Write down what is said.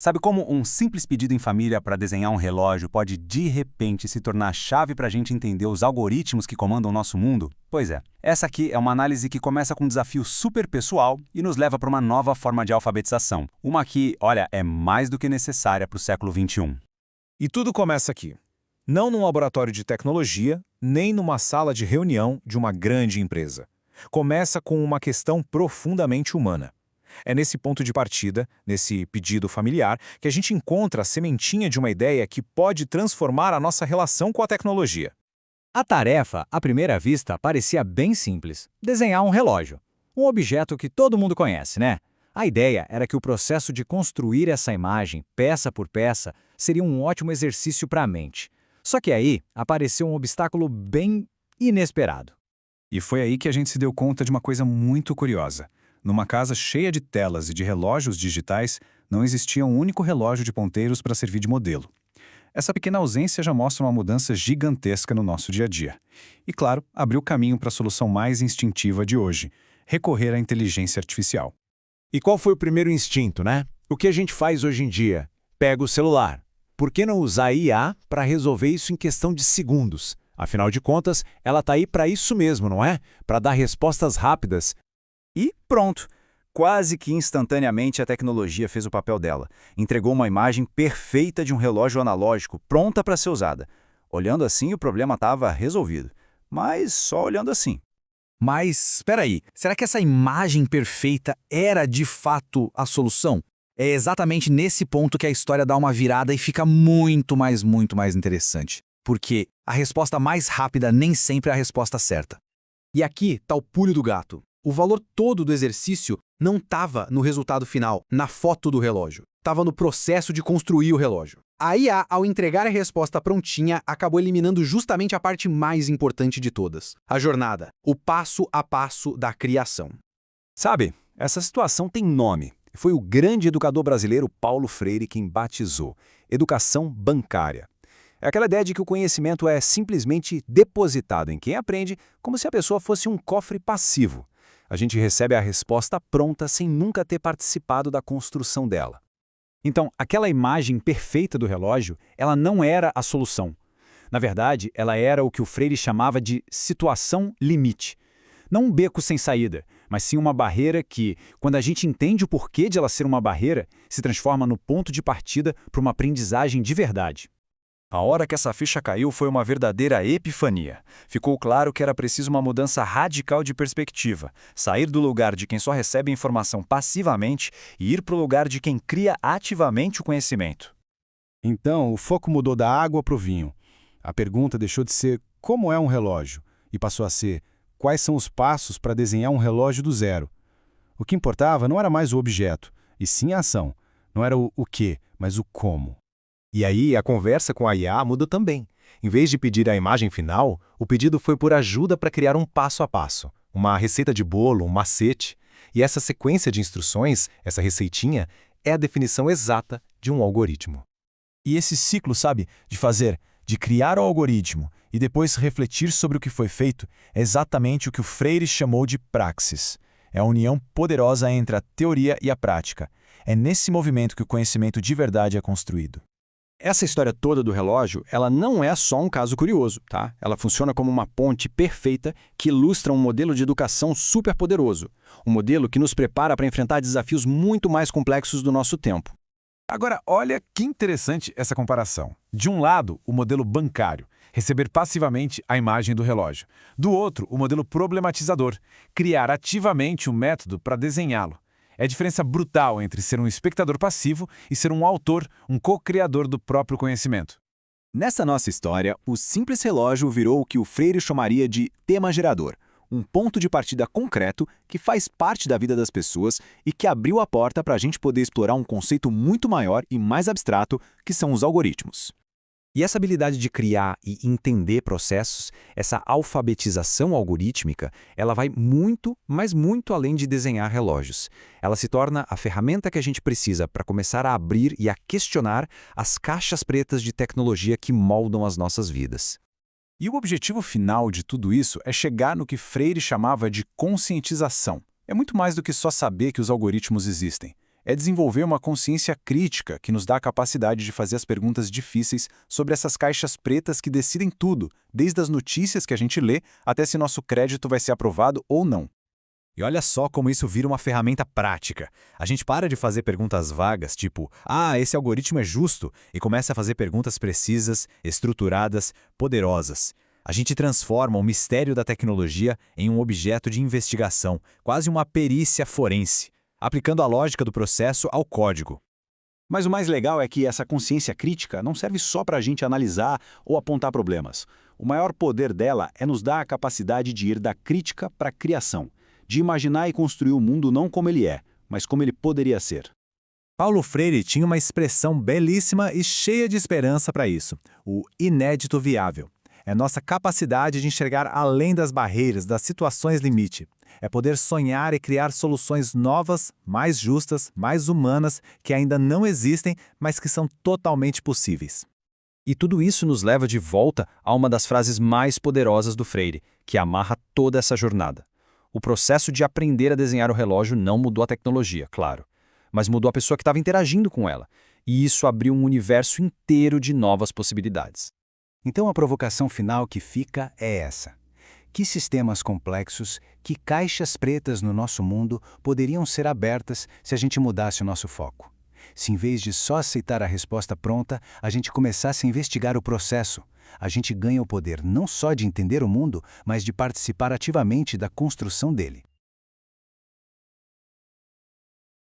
Sabe como um simples pedido em família para desenhar um relógio pode de repente se tornar a chave para a gente entender os algoritmos que comandam o nosso mundo? Pois é, essa aqui é uma análise que começa com um desafio super pessoal e nos leva para uma nova forma de alfabetização. Uma que, olha, é mais do que necessária para o século XXI. E tudo começa aqui. Não num laboratório de tecnologia, nem numa sala de reunião de uma grande empresa. Começa com uma questão profundamente humana. É nesse ponto de partida, nesse pedido familiar, que a gente encontra a sementinha de uma ideia que pode transformar a nossa relação com a tecnologia. A tarefa, à primeira vista, parecia bem simples: desenhar um relógio. Um objeto que todo mundo conhece, né? A ideia era que o processo de construir essa imagem, peça por peça, seria um ótimo exercício para a mente. Só que aí apareceu um obstáculo bem inesperado. E foi aí que a gente se deu conta de uma coisa muito curiosa. Numa casa cheia de telas e de relógios digitais, não existia um único relógio de ponteiros para servir de modelo. Essa pequena ausência já mostra uma mudança gigantesca no nosso dia a dia. E, claro, abriu caminho para a solução mais instintiva de hoje: recorrer à inteligência artificial. E qual foi o primeiro instinto, né? O que a gente faz hoje em dia? Pega o celular. Por que não usar a IA para resolver isso em questão de segundos? Afinal de contas, ela está aí para isso mesmo, não é? Para dar respostas rápidas. E pronto! Quase que instantaneamente a tecnologia fez o papel dela. Entregou uma imagem perfeita de um relógio analógico, pronta para ser usada. Olhando assim, o problema estava resolvido. Mas só olhando assim. Mas, espera aí, será que essa imagem perfeita era de fato a solução? É exatamente nesse ponto que a história dá uma virada e fica muito mais interessante. Porque a resposta mais rápida nem sempre é a resposta certa. E aqui está o pulo do gato. O valor todo do exercício não estava no resultado final, na foto do relógio. Estava no processo de construir o relógio. A IA, ao entregar a resposta prontinha, acabou eliminando justamente a parte mais importante de todas: a jornada, o passo a passo da criação. Sabe, essa situação tem nome. Foi o grande educador brasileiro Paulo Freire quem batizou: educação bancária. É aquela ideia de que o conhecimento é simplesmente depositado em quem aprende, como se a pessoa fosse um cofre passivo. A gente recebe a resposta pronta sem nunca ter participado da construção dela. Então, aquela imagem perfeita do relógio, ela não era a solução. Na verdade, ela era o que o Freire chamava de situação limite. Não um beco sem saída, mas sim uma barreira que, quando a gente entende o porquê de ela ser uma barreira, se transforma no ponto de partida para uma aprendizagem de verdade. A hora que essa ficha caiu foi uma verdadeira epifania. Ficou claro que era preciso uma mudança radical de perspectiva, sair do lugar de quem só recebe informação passivamente e ir para o lugar de quem cria ativamente o conhecimento. Então, o foco mudou da água para o vinho. A pergunta deixou de ser como é um relógio e passou a ser quais são os passos para desenhar um relógio do zero. O que importava não era mais o objeto, e sim a ação. Não era o quê, mas o como. E aí a conversa com a IA muda também. Em vez de pedir a imagem final, o pedido foi por ajuda para criar um passo a passo, uma receita de bolo, um macete. E essa sequência de instruções, essa receitinha, é a definição exata de um algoritmo. E esse ciclo, sabe, de criar o algoritmo e depois refletir sobre o que foi feito, é exatamente o que o Freire chamou de praxis. É a união poderosa entre a teoria e a prática. É nesse movimento que o conhecimento de verdade é construído. Essa história toda do relógio, ela não é só um caso curioso, tá? Ela funciona como uma ponte perfeita que ilustra um modelo de educação super poderoso. Um modelo que nos prepara para enfrentar desafios muito mais complexos do nosso tempo. Agora, olha que interessante essa comparação. De um lado, o modelo bancário, receber passivamente a imagem do relógio. Do outro, o modelo problematizador, criar ativamente um método para desenhá-lo. É a diferença brutal entre ser um espectador passivo e ser um autor, um co-criador do próprio conhecimento. Nessa nossa história, o simples relógio virou o que o Freire chamaria de tema gerador, um ponto de partida concreto que faz parte da vida das pessoas e que abriu a porta para a gente poder explorar um conceito muito maior e mais abstrato, que são os algoritmos. E essa habilidade de criar e entender processos, essa alfabetização algorítmica, ela vai muito, mas muito além de desenhar relógios. Ela se torna a ferramenta que a gente precisa para começar a abrir e a questionar as caixas pretas de tecnologia que moldam as nossas vidas. E o objetivo final de tudo isso é chegar no que Freire chamava de conscientização. É muito mais do que só saber que os algoritmos existem. é desenvolver uma consciência crítica que nos dá a capacidade de fazer as perguntas difíceis sobre essas caixas pretas que decidem tudo, desde as notícias que a gente lê até se nosso crédito vai ser aprovado ou não. E olha só como isso vira uma ferramenta prática. A gente para de fazer perguntas vagas, tipo, esse algoritmo é justo, e começa a fazer perguntas precisas, estruturadas, poderosas. A gente transforma o mistério da tecnologia em um objeto de investigação, quase uma perícia forense, aplicando a lógica do processo ao código. Mas o mais legal é que essa consciência crítica não serve só para a gente analisar ou apontar problemas. O maior poder dela é nos dar a capacidade de ir da crítica para a criação, de imaginar e construir o mundo não como ele é, mas como ele poderia ser. Paulo Freire tinha uma expressão belíssima e cheia de esperança para isso, o inédito viável. É nossa capacidade de enxergar além das barreiras, das situações limite. É poder sonhar e criar soluções novas, mais justas, mais humanas, que ainda não existem, mas que são totalmente possíveis. E tudo isso nos leva de volta a uma das frases mais poderosas do Freire, que amarra toda essa jornada. O processo de aprender a desenhar o relógio não mudou a tecnologia, claro, mas mudou a pessoa que estava interagindo com ela, e isso abriu um universo inteiro de novas possibilidades. Então a provocação final que fica é essa. Que sistemas complexos, que caixas pretas no nosso mundo poderiam ser abertas se a gente mudasse o nosso foco? Se em vez de só aceitar a resposta pronta, a gente começasse a investigar o processo, a gente ganha o poder não só de entender o mundo, mas de participar ativamente da construção dele.